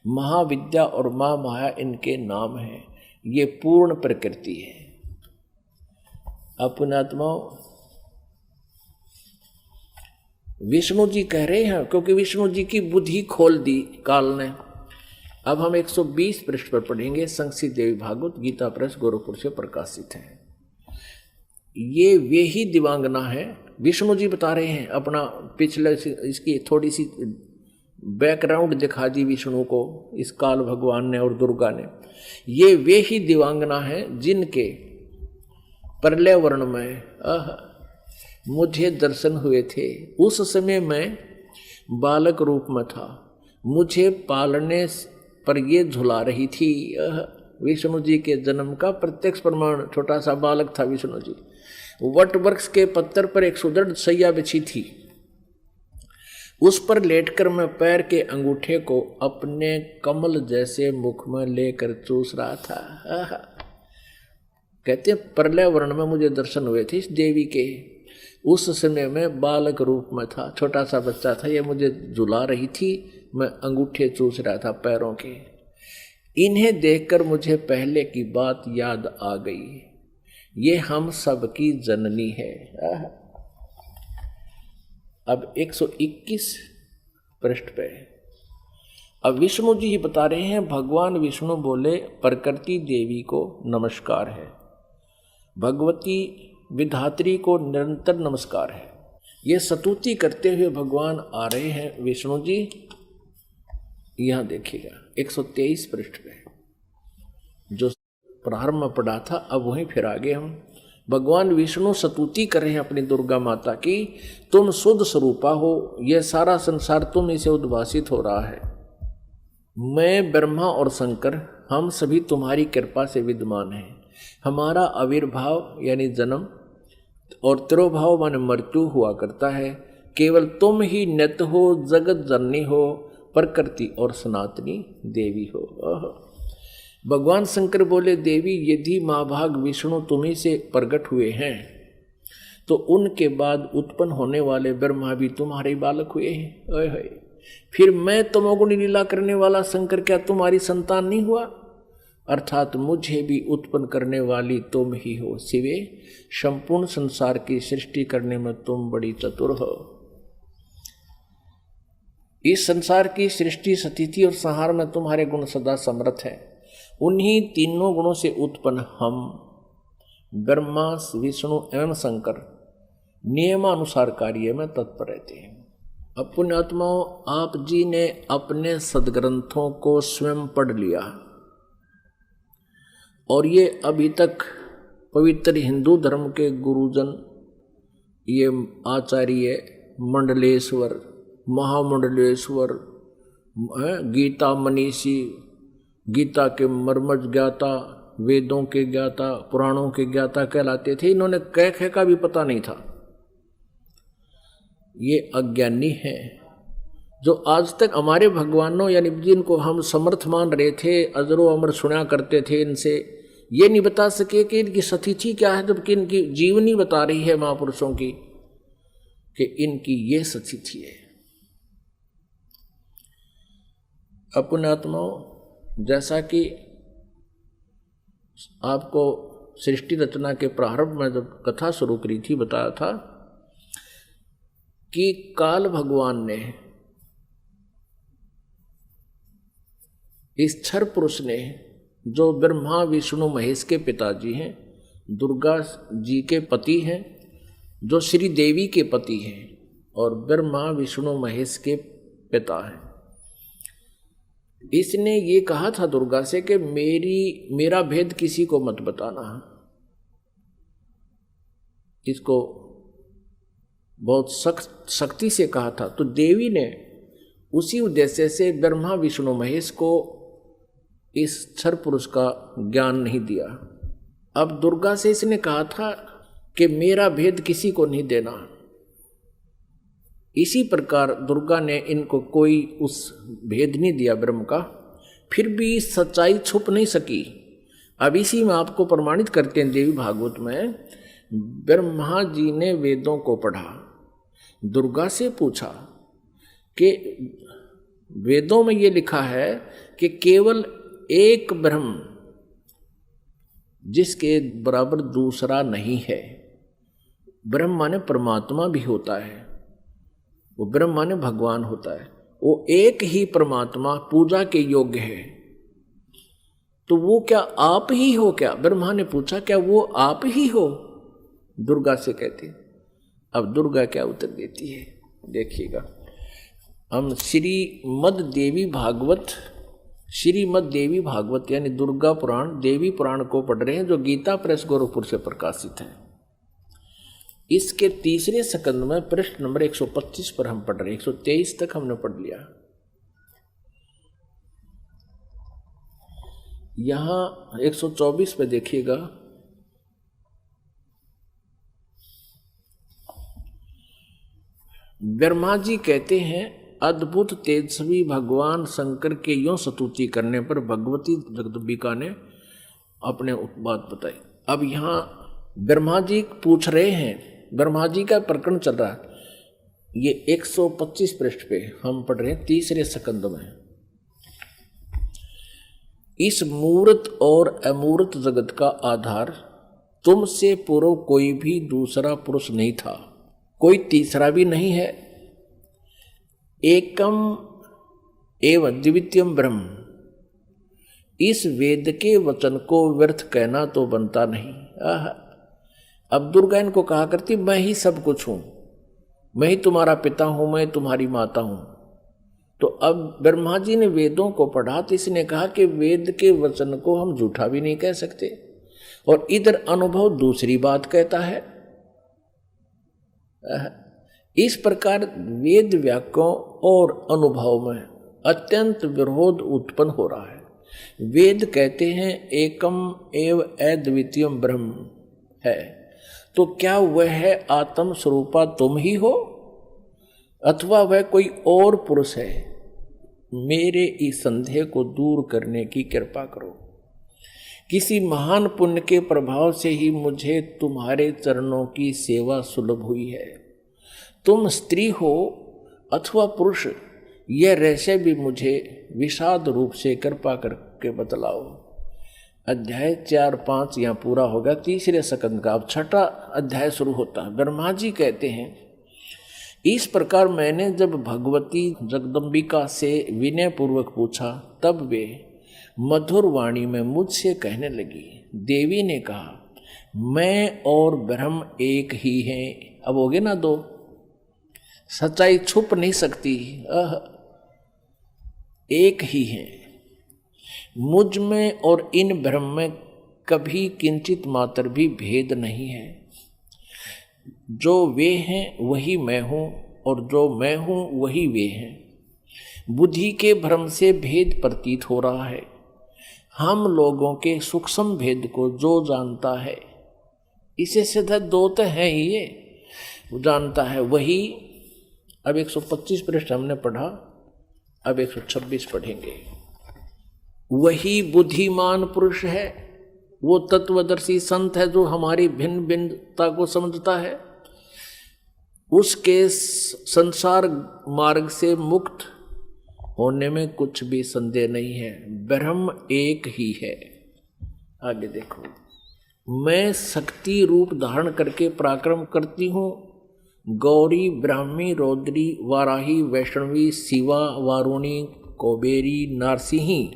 महाविद्या और माँ माया इनके नाम हैं। ये पूर्ण प्रकृति है। अपनात्माओं, विष्णु जी कह रहे हैं, क्योंकि विष्णु जी की बुद्धि खोल दी काल ने। अब हम 120 पृष्ठ पर पढ़ेंगे। संक्षिप्त देवी भागवत गीता प्रेस गोरखपुर से प्रकाशित है। ये वे ही दिवांगना है। विष्णु जी बता रहे हैं अपना पिछले, इसकी थोड़ी सी बैकग्राउंड दिखा दी विष्णु को इस काल भगवान ने और दुर्गा ने। ये वे ही दिवांगना है जिनके प्रलय वर्ण में मुझे दर्शन हुए थे। उस समय मैं बालक रूप में था, मुझे पालने पर ये झुला रही थी। विष्णु जी के जन्म का प्रत्यक्ष प्रमाण। छोटा सा बालक था विष्णु जी। वट वृक्ष के पत्थर पर एक सुदृढ़ सैया बिछी थी। उस पर लेटकर मैं पैर के अंगूठे को अपने कमल जैसे मुख में लेकर चूस रहा था। कहते हैं प्रलय वर्ण में मुझे दर्शन हुए थे इस देवी के। उस समय में बालक रूप में था, छोटा सा बच्चा था। ये मुझे झुला रही थी, मैं अंगूठे चूस रहा था पैरों के। इन्हें देखकर मुझे पहले की बात याद आ गई। ये हम सब की जननी है। अब 121 पृष्ठ पे अब विष्णु जी ही बता रहे हैं। भगवान विष्णु बोले, प्रकृति देवी को नमस्कार है, भगवती विधात्री को निरंतर नमस्कार है। ये स्तुति करते हुए भगवान आ रहे हैं विष्णु जी। यहां देखिएगा 123 पृष्ठ पे जो प्रारंभ में पढ़ा था, अब वहीं फिर आगे हम भगवान विष्णु स्तुति कर रहे हैं अपनी दुर्गा माता की। तुम शुद्ध स्वरूपा हो, यह सारा संसार तुम इसे उद्भासित हो रहा है। मैं ब्रह्मा और शंकर हम सभी तुम्हारी कृपा से विद्यमान हैं। हमारा आविर्भाव यानी जन्म और तिरोभाव माने मृत्यु हुआ करता है। केवल तुम ही नित्य हो, जगत जननी हो, प्रकृति और सनातनी देवी हो। भगवान शंकर बोले, देवी यदि महाभाग विष्णु तुम्ही से प्रकट हुए हैं तो उनके बाद उत्पन्न होने वाले ब्रह्मा भी तुम्हारे बालक हुए हैं। फिर मैं तमोगुणी लीला करने वाला शंकर क्या तुम्हारी संतान नहीं हुआ? अर्थात मुझे भी उत्पन्न करने वाली तुम ही हो। शिवे, संपूर्ण संसार की सृष्टि करने में तुम बड़ी चतुर हो। इस संसार की सृष्टि, स्थिति और संहार में तुम्हारे गुण सदा समर्थ है। उन्हीं तीनों गुणों से उत्पन्न हम ब्रह्मा, विष्णु एवं शंकर नियमानुसार कार्य में तत्पर रहते हैं। अब पुण्यात्माओं, आप जी ने अपने सदग्रंथों को स्वयं पढ़ लिया और ये अभी तक पवित्र हिंदू धर्म के गुरुजन, ये आचार्य मंडलेश्वर, महामंडलेश्वर, गीता मनीषी, गीता के मर्मज ज्ञाता, वेदों के ज्ञाता, पुराणों के ज्ञाता कहलाते थे। इन्होंने कह ख का भी पता नहीं था। ये अज्ञानी हैं जो आज तक हमारे भगवानों यानी जिनको हम समर्थ मान रहे थे, अजरो अमर सुना करते थे, इनसे ये नहीं बता सके कि इनकी सतिथि क्या है, जबकि इनकी जीवनी बता रही है महापुरुषों की कि इनकी ये सतिथि है। अपने आत्माओं, जैसा कि आपको सृष्टि रचना के प्रारंभ में जब कथा शुरू करी थी बताया था कि काल भगवान ने, इस क्षर पुरुष ने, जो ब्रह्मा विष्णु महेश के पिताजी हैं, दुर्गा जी के पति हैं, जो श्री देवी के पति हैं और ब्रह्मा विष्णु महेश के पिता हैं, इसने ये कहा था दुर्गा से कि मेरा भेद किसी को मत बताना। इसको बहुत सख्ती से कहा था। तो देवी ने उसी उद्देश्य से ब्रह्मा विष्णु महेश को इस क्षर पुरुष का ज्ञान नहीं दिया। अब दुर्गा से इसने कहा था कि मेरा भेद किसी को नहीं देना। इसी प्रकार दुर्गा ने इनको कोई उस भेद नहीं दिया ब्रह्म का, फिर भी सच्चाई छुप नहीं सकी। अब इसी में आपको प्रमाणित करते हैं देवी भागवत में, ब्रह्मा जी ने वेदों को पढ़ा, दुर्गा से पूछा कि वेदों में ये लिखा है कि केवल एक ब्रह्म जिसके बराबर दूसरा नहीं है। ब्रह्म माने परमात्मा भी होता है, वो ब्रह्म माने भगवान होता है, वो एक ही परमात्मा पूजा के योग्य है। तो वो क्या आप ही हो क्या? ब्रह्मा ने पूछा क्या वो आप ही हो? दुर्गा से कहती। अब दुर्गा क्या उत्तर देती है देखिएगा। हम श्रीमद् देवी भागवत यानी दुर्गा पुराण, देवी पुराण को पढ़ रहे हैं, जो गीता प्रेस गोरखपुर से प्रकाशित है। इसके तीसरे स्कंद में पृष्ठ नंबर 125 पर हम पढ़ रहे हैं। 123 तक हमने पढ़ लिया। यहां 124 पे देखिएगा, ब्रह्मा जी कहते हैं अद्भुत तेजस्वी भगवान शंकर के यों स्तुति करने पर भगवती जगदम्बिका ने अपने बात बताई। अब यहाँ ब्रह्मा जी पूछ रहे हैं, ब्रह्मा जी का प्रकरण चल रहा है। ये 125 पृष्ठ पे हम पढ़ रहे हैं तीसरे स्कंद में। इस मूर्त और अमूर्त जगत का आधार तुमसे पूर्व कोई भी दूसरा पुरुष नहीं था, कोई तीसरा भी नहीं है। एकम एवं द्वितीयम ब्रह्म, इस वेद के वचन को व्यर्थ कहना तो बनता नहीं। अब दुर्गा इनको कहा करती मैं ही सब कुछ हूं, मैं ही तुम्हारा पिता हूं, मैं तुम्हारी माता हूं। तो अब ब्रह्मा जी ने वेदों को पढ़ा तो इसने कहा कि वेद के वचन को हम झूठा भी नहीं कह सकते, और इधर अनुभव दूसरी बात कहता है। इस प्रकार वेद वाक्यों और अनुभव में अत्यंत विरोध उत्पन्न हो रहा है। वेद कहते हैं एकम एव अद्वितीयम ब्रह्म है, तो क्या वह है आत्म स्वरूपा तुम ही हो अथवा वह कोई और पुरुष है? मेरे इस संदेह को दूर करने की कृपा करो। किसी महान पुण्य के प्रभाव से ही मुझे तुम्हारे चरणों की सेवा सुलभ हुई है। तुम स्त्री हो अथवा पुरुष, यह रहस्य भी मुझे विषाद रूप से कृपा करके बतलाओ। अध्याय 4-5 यहाँ पूरा होगा, तीसरे स्कंद का अब छठा अध्याय शुरू होता है। ब्रह्मा जी कहते हैं इस प्रकार मैंने जब भगवती जगदम्बिका से विनय पूर्वक पूछा, तब वे मधुर वाणी में मुझसे कहने लगी। देवी ने कहा मैं और ब्रह्म एक ही हैं। अब हो गए ना दो, सच्चाई छुप नहीं सकती, एक ही है। मुझ में और इन ब्रह्म में कभी किंचित मात्र भी भेद नहीं है। जो वे हैं वही मैं हूं और जो मैं हूं वही वे हैं। बुद्धि के भ्रम से भेद प्रतीत हो रहा है, हम लोगों के सूक्ष्म भेद को जो जानता है, इसे सीधा दो तो है ही, ये वो जानता है वही। अब 125 पृष्ठ हमने पढ़ा, अब 126 पढ़ेंगे। वही बुद्धिमान पुरुष है, वो तत्वदर्शी संत है जो हमारी भिन्न भिन्नता को समझता है। उसके संसार मार्ग से मुक्त होने में कुछ भी संदेह नहीं है। ब्रह्म एक ही है। आगे देखो, मैं शक्ति रूप धारण करके पराक्रम करती हूँ। गौरी, ब्राह्मी, रौद्री, वाराही, वैष्णवी, शिवा, वारुणी, कुबेरी, नारसिंही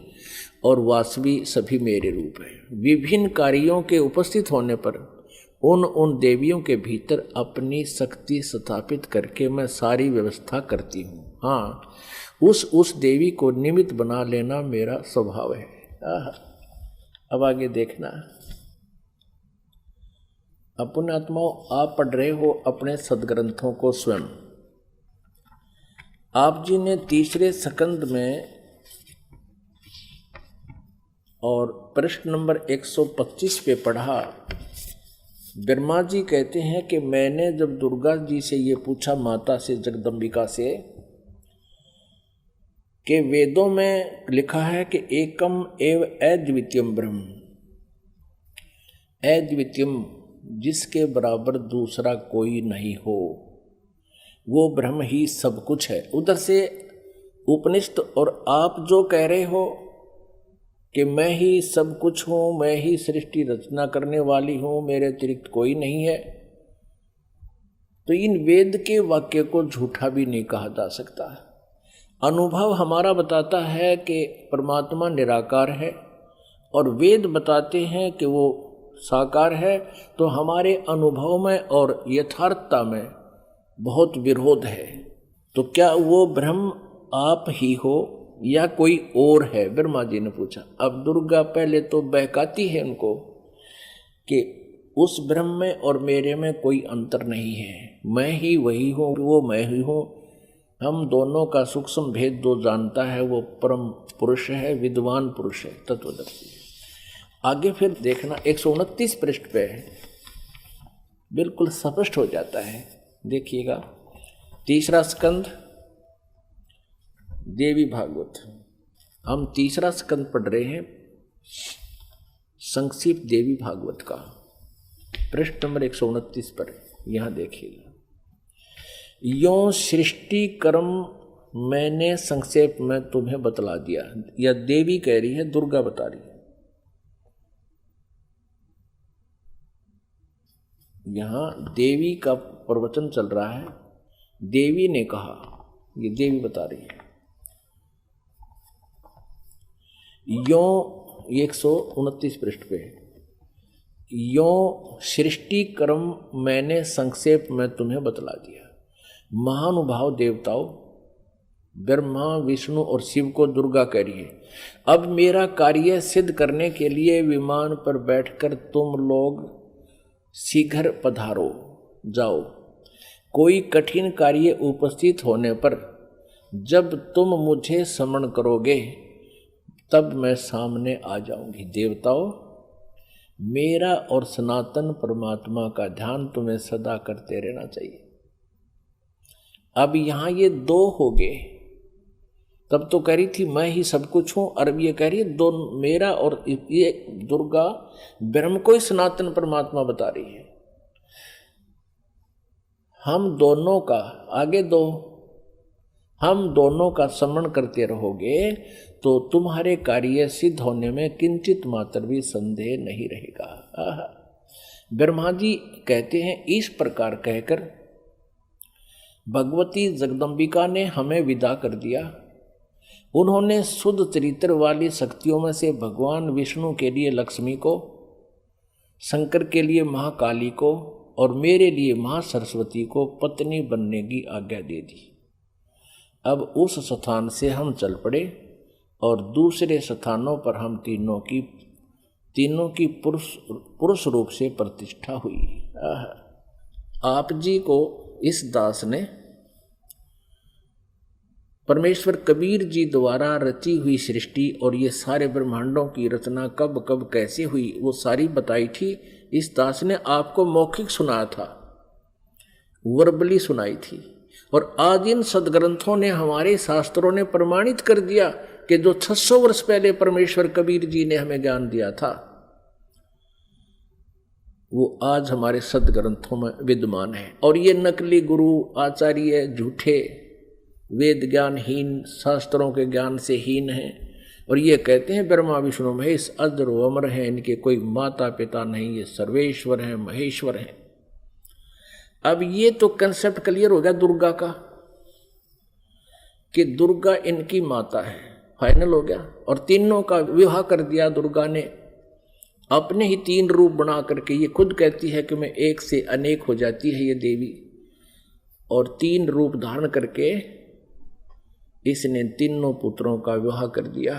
और वासवी सभी मेरे रूप हैं। विभिन्न कार्यों के उपस्थित होने पर उन देवियों के भीतर अपनी शक्ति स्थापित करके मैं सारी व्यवस्था करती हूँ। हाँ, उस देवी को निमित्त बना लेना मेरा स्वभाव है। अब आगे देखना। अपने आत्माओं, आप पढ़ रहे हो अपने सदग्रंथों को स्वयं। आप जी ने तीसरे स्कंद में और पृष्ठ नंबर 125 पे पढ़ा। ब्रह्मा जी कहते हैं कि मैंने जब दुर्गा जी से ये पूछा, माता से, जगदम्बिका से, कि वेदों में लिखा है कि एकम एव अद्वितीयम ब्रह्म, अद्वितीयम जिसके बराबर दूसरा कोई नहीं हो, वो ब्रह्म ही सब कुछ है। उधर से उपनिषद और आप जो कह रहे हो कि मैं ही सब कुछ हूँ, मैं ही सृष्टि रचना करने वाली हूँ, मेरे अतिरिक्त कोई नहीं है, तो इन वेद के वाक्य को झूठा भी नहीं कहा जा सकता। अनुभव हमारा बताता है कि परमात्मा निराकार है और वेद बताते हैं कि वो साकार है, तो हमारे अनुभव में और यथार्थता में बहुत विरोध है। तो क्या वो ब्रह्म आप ही हो या कोई और है? ब्रह्मा जी ने पूछा। अब दुर्गा पहले तो बहकाती है उनको कि उस ब्रह्म में और मेरे में कोई अंतर नहीं है, मैं ही वही हूँ, वो मैं ही हूँ। हम दोनों का सूक्ष्म भेद जो जानता है वो परम पुरुष है, विद्वान पुरुष है, तत्वदर्शी। आगे फिर देखना 129 पृष्ठ पे बिल्कुल स्पष्ट हो जाता है। देखिएगा, तीसरा स्कंद देवी भागवत, हम तीसरा स्कंद पढ़ रहे हैं, संक्षिप्त देवी भागवत का, पृष्ठ नंबर 129 पर। यहां देखिएगा, यों सृष्टि कर्म मैंने संक्षेप में तुम्हें बतला दिया। यह देवी कह रही है, दुर्गा बता रही है। यहां देवी का प्रवचन चल रहा है, देवी ने कहा, ये देवी बता रही है। यों 129 पृष्ठ पे, यों सृष्टि कर्म मैंने संक्षेप में तुम्हें बतला दिया। महानुभाव देवताओं, ब्रह्मा, विष्णु और शिव को दुर्गा कह रही है, अब मेरा कार्य सिद्ध करने के लिए विमान पर बैठकर तुम लोग शीघ्र पधारो, जाओ। कोई कठिन कार्य उपस्थित होने पर जब तुम मुझे स्मरण करोगे तब मैं सामने आ जाऊंगी। देवताओं, मेरा और सनातन परमात्मा का ध्यान तुम्हें सदा करते रहना चाहिए। अब यहाँ ये दो हो गए, तब तो कह रही थी मैं ही सब कुछ हूँ, और अब ये कह रही है दो, मेरा और ये दुर्गा ब्रह्म को ही सनातन परमात्मा बता रही है। हम दोनों का, आगे दो, हम दोनों का स्मरण करते रहोगे तो तुम्हारे कार्य सिद्ध होने में किंचित मात्र भी संदेह नहीं रहेगा। ब्रह्मा जी कहते हैं, इस प्रकार कहकर भगवती जगदम्बिका ने हमें विदा कर दिया। उन्होंने शुद्ध चरित्र वाली शक्तियों में से भगवान विष्णु के लिए लक्ष्मी को, शंकर के लिए महाकाली को और मेरे लिए महासरस्वती को पत्नी बनने की आज्ञा दे दी। अब उस स्थान से हम चल पड़े और दूसरे स्थानों पर हम तीनों की पुरुष रूप से प्रतिष्ठा हुई। आप जी को इस दास ने परमेश्वर कबीर जी द्वारा रची हुई सृष्टि और ये सारे ब्रह्मांडों की रचना कब कब कैसे हुई वो सारी बताई थी। इस दास ने आपको मौखिक सुनाया था, वर्बली सुनाई थी। और आज इन सदग्रंथों ने, हमारे शास्त्रों ने प्रमाणित कर दिया कि जो 600 वर्ष पहले परमेश्वर कबीर जी ने हमें ज्ञान दिया था वो आज हमारे सदग्रंथों में विद्यमान है। और ये नकली गुरु आचार्य झूठे, वेद ज्ञानहीन, शास्त्रों के ज्ञान से हीन हैं और ये कहते हैं ब्रह्मा विष्णु महेश अजर व अमर हैं, इनके कोई माता पिता नहीं, ये सर्वेश्वर हैं, महेश्वर हैं। अब ये तो कंसेप्ट क्लियर हो गया दुर्गा का कि दुर्गा इनकी माता है, फाइनल हो गया। और तीनों का विवाह कर दिया दुर्गा ने, अपने ही 3 रूप बना करके। ये खुद कहती है कि मैं एक से अनेक हो जाती है ये देवी, और 3 रूप धारण करके इसने तीनों पुत्रों का विवाह कर दिया।